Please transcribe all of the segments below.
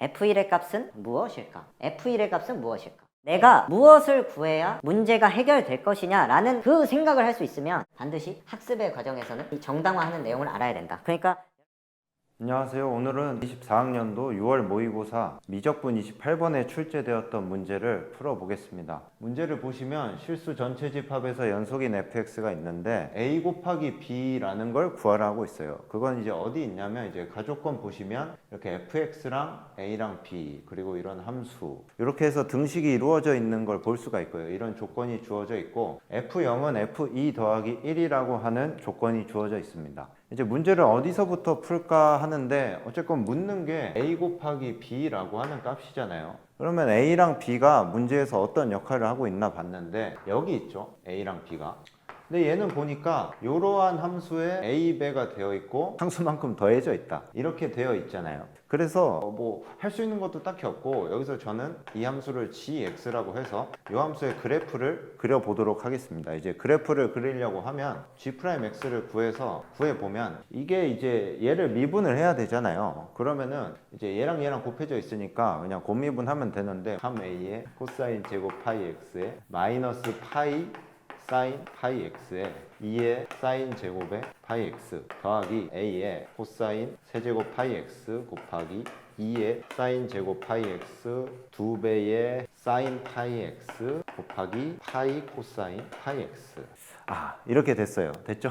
F1의 값은 무엇일까? F1의 값은 무엇일까? 내가 무엇을 구해야 문제가 해결될 것이냐 라는 그 생각을 할 수 있으면 반드시 학습의 과정에서는 이 정당화하는 내용을 알아야 된다. 그러니까 안녕하세요. 오늘은 24학년도 6월 모의고사 미적분 28번에 출제되었던 문제를 풀어보겠습니다. 문제를 보시면 실수 전체 집합에서 연속인 fx가 있는데 a 곱하기 b라는 걸 구하라 하고 있어요. 그건 이제 어디 있냐면 이제 가족권 보시면 이렇게 fx랑 a랑 b 그리고 이런 함수 이렇게 해서 등식이 이루어져 있는 걸 볼 수가 있고요. 이런 조건이 주어져 있고 f0은 f2 더하기 1이라고 하는 조건이 주어져 있습니다. 이제 문제를 어디서부터 풀까 하는데 어쨌건 묻는 게 a 곱하기 b라고 하는 값이잖아요. 그러면 a랑 b가 문제에서 어떤 역할을 하고 있나 봤는데 여기 있죠. a랑 b가. 근데 얘는 보니까 이러한 함수에 a 배가 되어 있고 상수만큼 더해져 있다. 이렇게 되어 있잖아요. 그래서 뭐 할 수 있는 것도 딱히 없고 여기서 저는 이 함수를 gx라고 해서 이 함수의 그래프를 그려보도록 하겠습니다. 이제 그래프를 그리려고 하면 g'x를 구해보면 이게 이제 얘를 미분을 해야 되잖아요. 그러면은 이제 얘랑 얘랑 곱해져 있으니까 그냥 곱미분하면 되는데 3a의 코사인 제곱 파이 x에 마이너스 파이 사인 파이 x에 2의 사인 제곱에 파이 x 더하기 a의 코사인 세제곱 파이 x 곱하기 2의 사인 제곱 파이 x 2배의 사인 파이 x 곱하기 파이 코사인 파이 x. 이렇게 됐어요. 됐죠?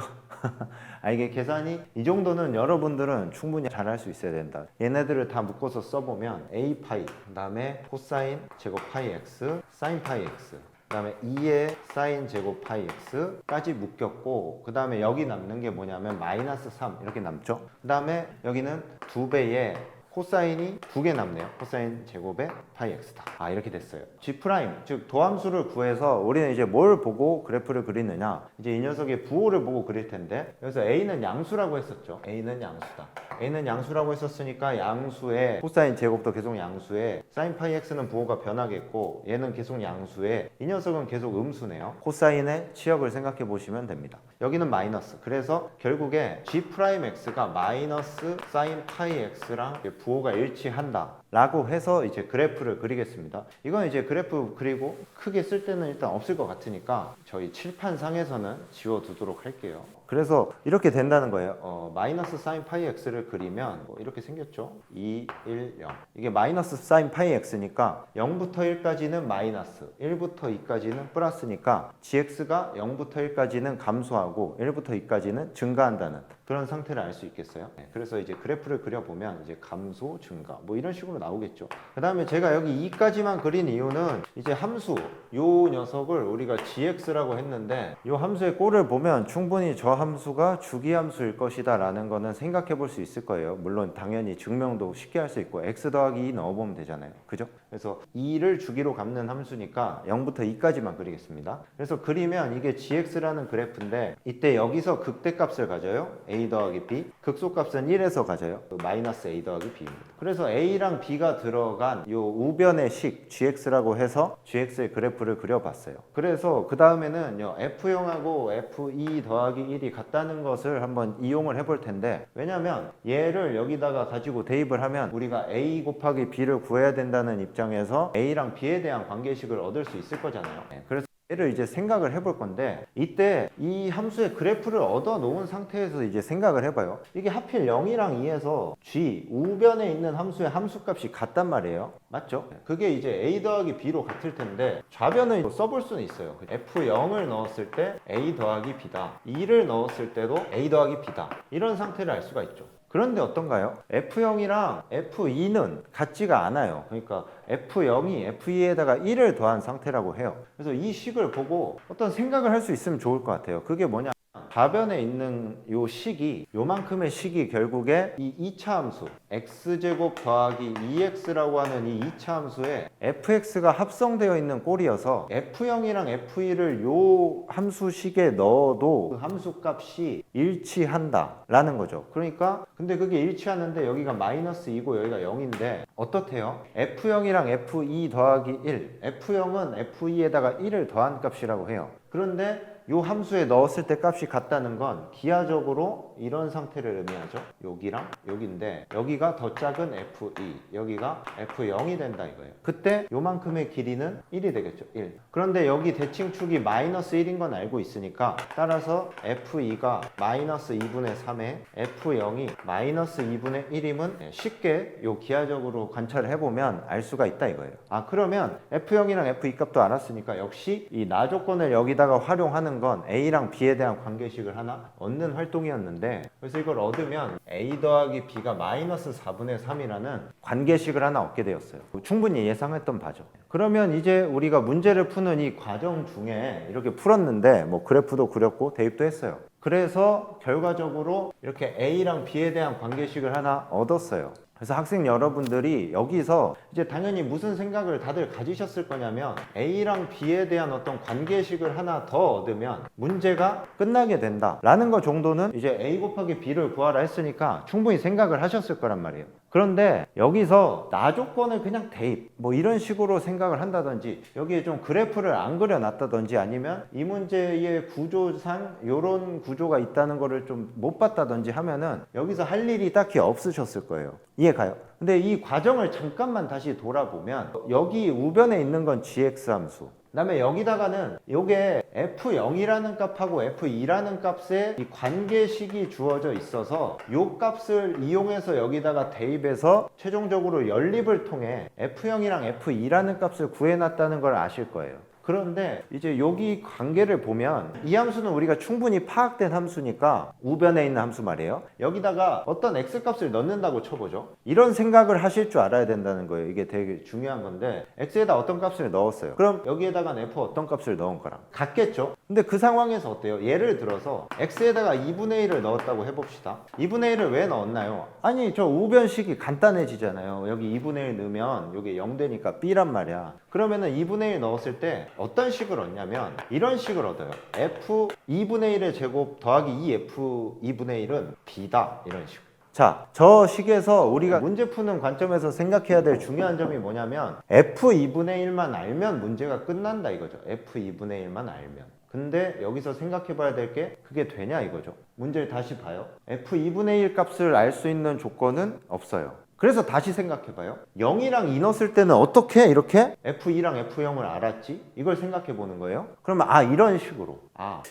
이게 계산이 이 정도는 여러분들은 충분히 잘 할 수 있어야 된다. 얘네들을 다 묶어서 써보면 a 파이 그 다음에 코사인 제곱 파이 x 사인 파이 x 그 다음에 2의 사인 제곱 파이 x까지 묶였고 그 다음에 여기 남는 게 뭐냐면 마이너스 3 이렇게 남죠. 그 다음에 여기는 2배의 코사인이 2개 남네요. 코사인 제곱의 파이 x다. 이렇게 됐어요. g', 즉 도함수를 구해서 우리는 이제 뭘 보고 그래프를 그리느냐, 이제 이 녀석의 부호를 보고 그릴 텐데, 여기서 a는 양수라고 했었죠. a는 양수다. a는 양수라고 했었으니까 양수의 코사인 제곱도 계속 양수에 사인 파이 x는 부호가 변하겠고 얘는 계속 양수에 이 녀석은 계속 음수네요. 코사인의 치역을 생각해 보시면 됩니다. 여기는 마이너스. 그래서 결국에 g'x가 마이너스 사인 파이 x랑 부호가 일치한다 라고 해서 이제 그래프를 그리겠습니다. 이건 이제 그래프 그리고 크게 쓸 때는 일단 없을 것 같으니까 저희 칠판상에서는 지워두도록 할게요. 그래서 이렇게 된다는 거예요. 마이너스 사인 파이 x를 그리면 이렇게 생겼죠. 2, 1, 0. 이게 마이너스 사인 파이 x니까 0부터 1까지는 마이너스, 1부터 2까지는 플러스니까 gx가 0부터 1까지는 감소하고 1부터 2까지는 증가한다는 그런 상태를 알 수 있겠어요. 그래서 이제 그래프를 그려보면 이제 감소, 증가 뭐 이런 식으로 나오겠죠. 그 다음에 제가 여기 2까지만 그린 이유는 이제 함수 요 녀석을 우리가 gx라고 했는데 요 함수의 꼴을 보면 충분히 저 함수가 주기함수일 것이다 라는 거는 생각해 볼 수 있을 거예요. 물론 당연히 증명도 쉽게 할 수 있고 x 더하기 2 넣어보면 되잖아요. 그죠? 그래서 2를 주기로 갚는 함수니까 0부터 2까지만 그리겠습니다. 그래서 그리면 이게 gx라는 그래프인데 이때 여기서 극대값을 가져요. a 더하기 b, 극소값은 1에서 가져요. 마이너스 a 더하기 b입니다. 그래서 a랑 b가 들어간 요 우변의 식 gx라고 해서 gx의 그래프를 그려봤어요. 그래서 그 다음에는 f0하고 f2 더하기 1이 같다는 것을 한번 이용을 해볼 텐데, 왜냐면 얘를 여기다가 가지고 대입을 하면 우리가 a 곱하기 b를 구해야 된다는 입장에서 a랑 b에 대한 관계식을 얻을 수 있을 거잖아요. 그래서 얘를 이제 생각을 해볼 건데, 이때 이 함수의 그래프를 얻어 놓은 상태에서 이제 생각을 해봐요. 이게 하필 0이랑 2에서 g 우변에 있는 함수의 함수값이 같단 말이에요. 맞죠? 그게 이제 a 더하기 b로 같을 텐데 좌변을 써볼 수는 있어요. f0을 넣었을 때 a 더하기 b다, 2를 넣었을 때도 a 더하기 b다, 이런 상태를 알 수가 있죠. 그런데 어떤가요? F0이랑 F2는 같지가 않아요. 그러니까 F0이 F2에다가 1을 더한 상태라고 해요. 그래서 이 식을 보고 어떤 생각을 할 수 있으면 좋을 것 같아요. 그게 뭐냐? 좌변에 있는 요 식이, 요만큼의 식이 결국에 이 2차 함수 x제곱 더하기 2x라고 하는 이 2차 함수에 fx가 합성되어 있는 꼴이어서 f0이랑 f2를 요 함수식에 넣어도 그 함수값이 일치한다 라는 거죠. 그러니까 근데 그게 일치하는데 여기가 마이너스 2고 여기가 0인데 어떻대요? f0이랑 f2 더하기 1, f0은 f2에다가 1을 더한 값이라고 해요. 그런데 이 함수에 넣었을 때 값이 같다는 건 기하적으로 이런 상태를 의미하죠. 여기랑 여기인데 여기가 더 작은 F2, 여기가 F0이 된다 이거예요. 그때 요만큼의 길이는 1이 되겠죠. 1. 그런데 여기 대칭축이 마이너스 1인 건 알고 있으니까 따라서 F2가 마이너스 2분의 3에 F0이 마이너스 2분의 1이면 쉽게 요 기하적으로 관찰을 해보면 알 수가 있다 이거예요. 아, 그러면 F0이랑 F2 값도 알았으니까 역시 이 나 조건을 여기다가 활용하는 건 A랑 B에 대한 관계식을 하나 얻는 활동이었는데, 그래서 이걸 얻으면 A 더하기 B가 마이너스 4분의 3이라는 관계식을 하나 얻게 되었어요. 충분히 예상했던 바죠. 그러면 이제 우리가 문제를 푸는 이 과정 중에 이렇게 풀었는데 뭐 그래프도 그렸고 대입도 했어요. 그래서 결과적으로 이렇게 A랑 B에 대한 관계식을 하나 얻었어요. 그래서 학생 여러분들이 여기서 이제 당연히 무슨 생각을 다들 가지셨을 거냐면 A랑 B에 대한 어떤 관계식을 하나 더 얻으면 문제가 끝나게 된다 라는 거 정도는 이제 A 곱하기 B를 구하라 했으니까 충분히 생각을 하셨을 거란 말이에요. 그런데 여기서 나 조건을 그냥 대입 뭐 이런 식으로 생각을 한다든지 여기에 좀 그래프를 안 그려놨다든지 아니면 이 문제의 구조상 이런 구조가 있다는 거를 좀 못 봤다든지 하면은 여기서 할 일이 딱히 없으셨을 거예요. 이해 가요? 근데 이 과정을 잠깐만 다시 돌아보면 여기 우변에 있는 건 gx 함수, 그 다음에 여기다가는 요게 F0이라는 값하고 F2라는 값에 이 관계식이 주어져 있어서 요 값을 이용해서 여기다가 대입해서 최종적으로 연립을 통해 F0이랑 F2라는 값을 구해놨다는 걸 아실 거예요. 그런데 이제 여기 관계를 보면 이 함수는 우리가 충분히 파악된 함수니까 우변에 있는 함수 말이에요. 여기다가 어떤 x값을 넣는다고 쳐보죠. 이런 생각을 하실 줄 알아야 된다는 거예요. 이게 되게 중요한 건데 x에다 어떤 값을 넣었어요. 그럼 여기에다가 f 어떤 값을 넣은 거랑 같겠죠. 근데 그 상황에서 어때요? 예를 들어서 x에다가 2분의 1을 넣었다고 해봅시다. 2분의 1을 왜 넣었나요? 아니 저 우변식이 간단해지잖아요. 여기 2분의 1 넣으면 여기 0 되니까 b란 말이야. 그러면은 2분의 1 넣었을 때 어떤 식을 얻냐면 이런 식을 얻어요. f 2분의 1의 제곱 더하기 2f 2분의 1은 b다 이런 식. 자, 저 식에서 우리가 문제 푸는 관점에서 생각해야 될 중요한 점이 뭐냐면 f 2분의 1만 알면 문제가 끝난다 이거죠. f 2분의 1만 알면. 근데 여기서 생각해 봐야 될 게 그게 되냐 이거죠. 문제를 다시 봐요. f 2분의 1 값을 알 수 있는 조건은 없어요. 그래서 다시 생각해봐요. 0이랑 2 넣었을 때는 어떻게 이렇게 F2랑 F0을 알았지? 이걸 생각해 보는 거예요. 그러면 이런 식으로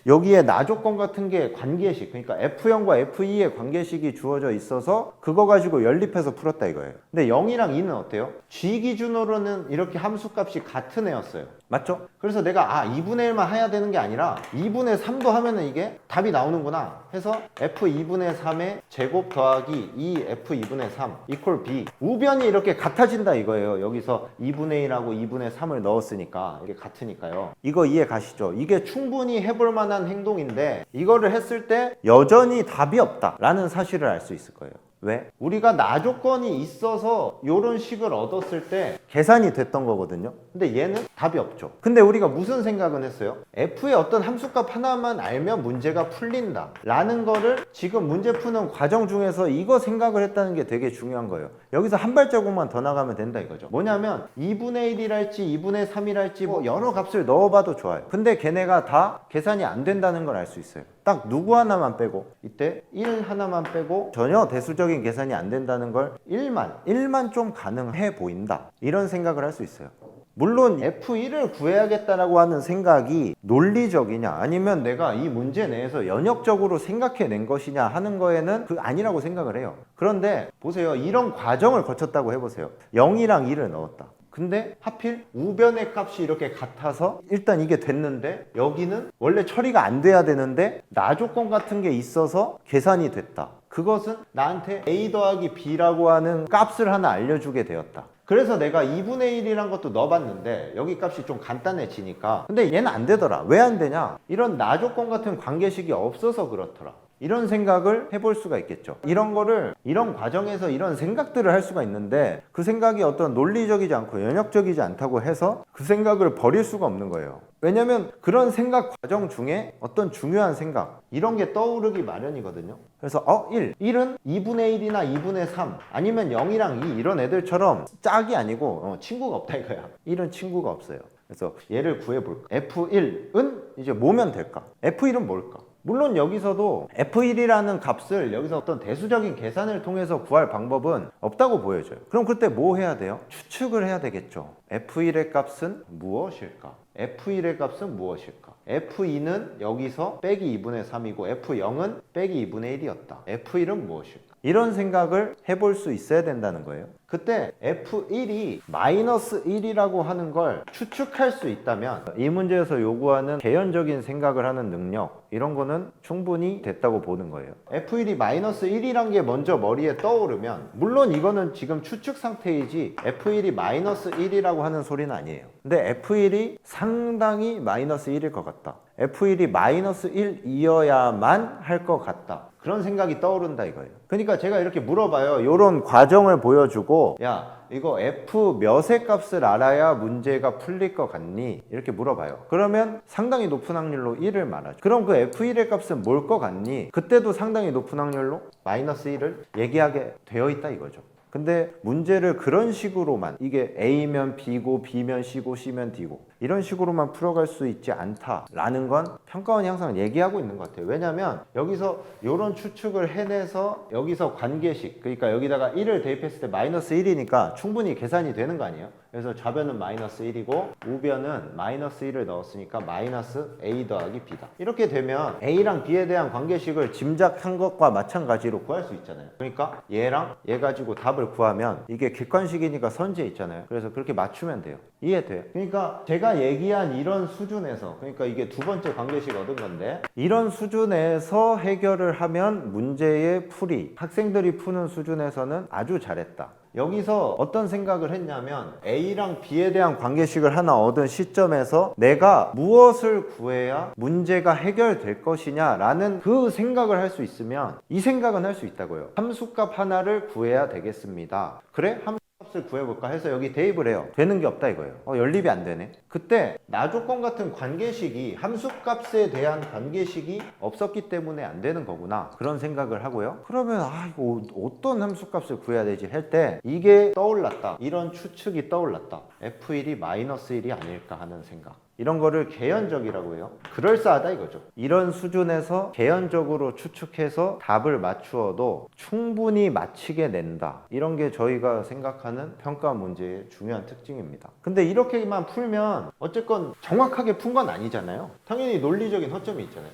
여기에 나 조건 같은 게 관계식, 그러니까 F0과 F2의 관계식이 주어져 있어서 그거 가지고 연립해서 풀었다 이거예요. 근데 0이랑 2는 어때요? G 기준으로는 이렇게 함수값이 같은 애였어요. 맞죠? 그래서 내가 2분의 1만 해야 되는 게 아니라 2분의 3도 하면은 이게 답이 나오는구나 해서 F2분의 3의 제곱 더하기 2F2분의 3 이퀄 B, 우변이 이렇게 같아진다 이거예요. 여기서 2분의 1하고 2분의 3을 넣었으니까 이게 같으니까요. 이거 이해 가시죠? 이게 충분히 해볼 만한 행동인데 이거를 했을 때 여전히 답이 없다 라는 사실을 알 수 있을 거예요. 왜? 우리가 나 조건이 있어서 이런 식을 얻었을 때 계산이 됐던 거거든요. 근데 얘는 답이 없죠. 근데 우리가 무슨 생각은 했어요? F의 어떤 함수값 하나만 알면 문제가 풀린다 라는 거를 지금 문제 푸는 과정 중에서 이거 생각을 했다는 게 되게 중요한 거예요. 여기서 한 발자국만 더 나가면 된다 이거죠. 뭐냐면 2분의 1이랄지 2분의 3이랄지 뭐 여러 값을 넣어봐도 좋아요. 근데 걔네가 다 계산이 안 된다는 걸 알 수 있어요. 딱 누구 하나만 빼고, 이때 1 하나만 빼고 전혀 대수적인 계산이 안 된다는 걸 1만 좀 가능해 보인다 이런 생각을 할 수 있어요. 물론 F1을 구해야겠다라고 하는 생각이 논리적이냐 아니면 내가 이 문제 내에서 연역적으로 생각해낸 것이냐 하는 거에는 아니라고 생각을 해요. 그런데 보세요. 이런 과정을 거쳤다고 해보세요. 0이랑 1을 넣었다. 근데 하필 우변의 값이 이렇게 같아서 일단 이게 됐는데 여기는 원래 처리가 안 돼야 되는데 나 조건 같은 게 있어서 계산이 됐다. 그것은 나한테 A 더하기 B라고 하는 값을 하나 알려주게 되었다. 그래서 내가 2분의 1이란 것도 넣어봤는데 여기 값이 좀 간단해지니까 근데 얘는 안 되더라. 왜 안 되냐? 이런 나 조건 같은 관계식이 없어서 그렇더라. 이런 생각을 해볼 수가 있겠죠. 이런 거를 이런 과정에서 이런 생각들을 할 수가 있는데 그 생각이 어떤 논리적이지 않고 연역적이지 않다고 해서 그 생각을 버릴 수가 없는 거예요. 왜냐면 그런 생각 과정 중에 어떤 중요한 생각 이런 게 떠오르기 마련이거든요. 그래서 1은 2분의 1이나 2분의 3 아니면 0이랑 2 이런 애들처럼 짝이 아니고 친구가 없다 이거야. 1은 친구가 없어요. 그래서 얘를 구해볼까? F1은 이제 뭐면 될까? F1은 뭘까? 물론 여기서도 F1이라는 값을 여기서 어떤 대수적인 계산을 통해서 구할 방법은 없다고 보여져요. 그럼 그때 뭐 해야 돼요? 추측을 해야 되겠죠. F1의 값은 무엇일까? F1의 값은 무엇일까? F2는 여기서 빼기 2분의 3이고 F0은 빼기 2분의 1이었다. F1은 무엇일까? 이런 생각을 해볼 수 있어야 된다는 거예요. 그때 F1이 마이너스 1이라고 하는 걸 추측할 수 있다면 이 문제에서 요구하는 개연적인 생각을 하는 능력 이런 거는 충분히 됐다고 보는 거예요. F1이 마이너스 1이란 게 먼저 머리에 떠오르면 물론 이거는 지금 추측 상태이지 F1이 마이너스 1이라고 하는 소리는 아니에요. 근데 F1이 상당히 마이너스 1일 것 같다. F1이 마이너스 1이어야만 할 것 같다. 그런 생각이 떠오른다 이거예요. 그러니까 제가 이렇게 물어봐요. 이런 과정을 보여주고 야 이거 F 몇의 값을 알아야 문제가 풀릴 것 같니? 이렇게 물어봐요. 그러면 상당히 높은 확률로 1을 말하죠. 그럼 그 F1의 값은 뭘 것 같니? 그때도 상당히 높은 확률로 마이너스 1을 얘기하게 되어 있다 이거죠. 근데 문제를 그런 식으로만 이게 A면 B고 B면 C고 C면 D고 이런 식으로만 풀어갈 수 있지 않다라는 건 평가원이 항상 얘기하고 있는 것 같아요. 왜냐면 여기서 이런 추측을 해내서 여기서 관계식 그러니까 여기다가 1을 대입했을 때 마이너스 1이니까 충분히 계산이 되는 거 아니에요? 그래서 좌변은 마이너스 1이고 우변은 마이너스 1을 넣었으니까 마이너스 A 더하기 B다. 이렇게 되면 A랑 B에 대한 관계식을 짐작한 것과 마찬가지로 구할 수 있잖아요. 그러니까 얘랑 얘 가지고 답을 구하면 이게 객관식이니까 선지에 있잖아요. 그래서 그렇게 맞추면 돼요. 이해돼요? 그러니까 제가 얘기한 이런 수준에서 그러니까 이게 두 번째 관계식 얻은 건데 이런 수준에서 해결을 하면 문제의 풀이 학생들이 푸는 수준에서는 아주 잘했다. 여기서 어떤 생각을 했냐면 A랑 B에 대한 관계식을 하나 얻은 시점에서 내가 무엇을 구해야 문제가 해결될 것이냐 라는 그 생각을 할 수 있으면 이 생각은 할 수 있다고요. 함수값 하나를 구해야 되겠습니다. 그래? 함수값을 구해볼까 해서 여기 대입을 해요. 되는 게 없다 이거예요. 연립이 안 되네. 그때 나조건 같은 관계식이 함수값에 대한 관계식이 없었기 때문에 안 되는 거구나 그런 생각을 하고요. 그러면 이거 어떤 함수값을 구해야 되지 할 때 이게 떠올랐다. 이런 추측이 떠올랐다. F1이 마이너스 1이 아닐까 하는 생각. 이런 거를 개연적이라고 해요. 그럴싸하다 이거죠. 이런 수준에서 개연적으로 추측해서 답을 맞추어도 충분히 맞히게 낸다. 이런 게 저희가 생각하는 평가 문제의 중요한 특징입니다. 근데 이렇게만 풀면 어쨌건 정확하게 푼 건 아니잖아요. 당연히 논리적인 허점이 있잖아요.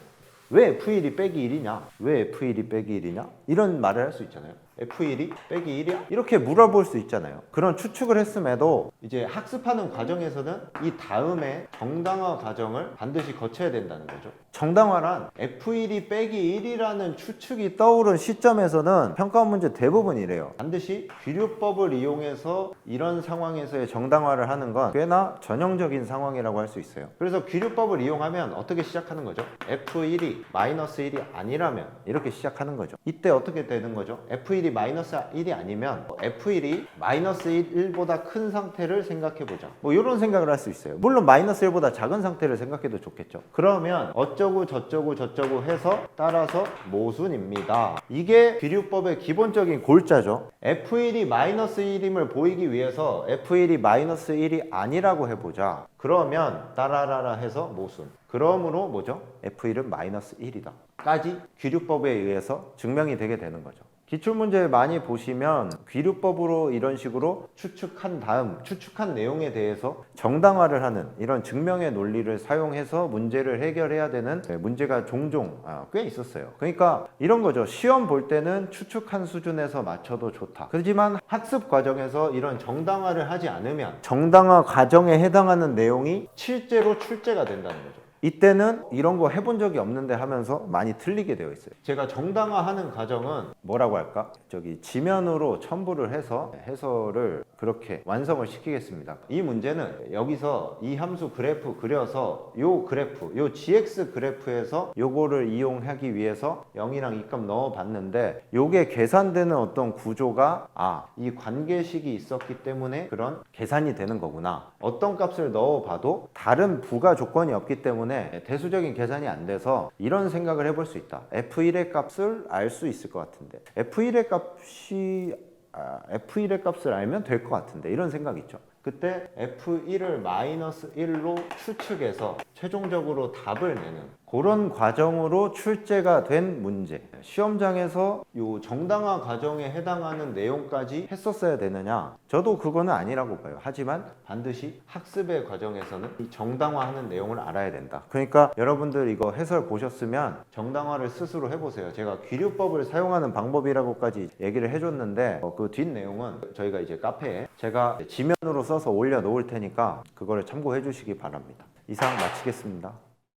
왜 F1이 빼기 1이냐? 왜 F1이 빼기 1이냐? 이런 말을 할 수 있잖아요. F1이 빼기 1이야? 이렇게 물어볼 수 있잖아요. 그런 추측을 했음에도 이제 학습하는 과정에서는 이 다음에 정당화 과정을 반드시 거쳐야 된다는 거죠. 정당화란 F1이 빼기 1이라는 추측이 떠오른 시점에서는 평가원 문제 대부분 이래요. 반드시 귀류법을 이용해서 이런 상황에서의 정당화를 하는 건 꽤나 전형적인 상황이라고 할 수 있어요. 그래서 귀류법을 이용하면 어떻게 시작하는 거죠? F1이 마이너스 1이 아니라면 이렇게 시작하는 거죠. 이때 어떻게 되는 거죠? F1이 마이너스 1이 아니면 F1이 마이너스 1보다 큰 상태를 생각해보자. 이런 생각을 할 수 있어요. 물론 마이너스 1보다 작은 상태를 생각해도 좋겠죠. 그러면 어쩌고 저쩌고 해서 따라서 모순입니다. 이게 귀류법의 기본적인 골자죠. F1이 마이너스 1임을 보이기 위해서 F1이 마이너스 1이 아니라고 해보자. 그러면 따라라라 해서 모순. 그러므로 뭐죠? F1은 마이너스 1이다. 까지 귀류법에 의해서 증명이 되게 되는 거죠. 기출문제 많이 보시면 귀류법으로 이런 식으로 추측한 다음 추측한 내용에 대해서 정당화를 하는 이런 증명의 논리를 사용해서 문제를 해결해야 되는 문제가 종종 꽤 있었어요. 그러니까 이런 거죠. 시험 볼 때는 추측한 수준에서 맞춰도 좋다. 그렇지만 학습 과정에서 이런 정당화를 하지 않으면 정당화 과정에 해당하는 내용이 실제로 출제가 된다는 거죠. 이때는 이런 거 해본 적이 없는데 하면서 많이 틀리게 되어 있어요. 제가 정당화하는 과정은 뭐라고 할까? 지면으로 첨부를 해서 해설을 그렇게 완성을 시키겠습니다. 이 문제는 여기서 이 함수 그래프 그려서 요 그래프, 요 gx 그래프에서 요거를 이용하기 위해서 0이랑 2값 넣어 봤는데 요게 계산되는 어떤 구조가 이 관계식이 있었기 때문에 그런 계산이 되는 거구나. 어떤 값을 넣어 봐도 다른 부가 조건이 없기 때문에 대수적인 계산이 안 돼서 이런 생각을 해볼 수 있다. F1의 값을 알 수 있을 것 같은데 F1의 값을 알면 될 것 같은데 이런 생각이 있죠. 그때 F1을 -1로 추측해서 최종적으로 답을 내는 그런 과정으로 출제가 된 문제. 시험장에서 요 정당화 과정에 해당하는 내용까지 했었어야 되느냐? 저도 그거는 아니라고 봐요. 하지만 반드시 학습의 과정에서는 이 정당화하는 내용을 알아야 된다. 그러니까 여러분들 이거 해설 보셨으면 정당화를 스스로 해보세요. 제가 귀류법을 사용하는 방법이라고까지 얘기를 해줬는데 그 뒷 내용은 저희가 이제 카페에 제가 지면으로 써서 올려놓을 테니까 그거를 참고해 주시기 바랍니다. 이상 마치겠습니다.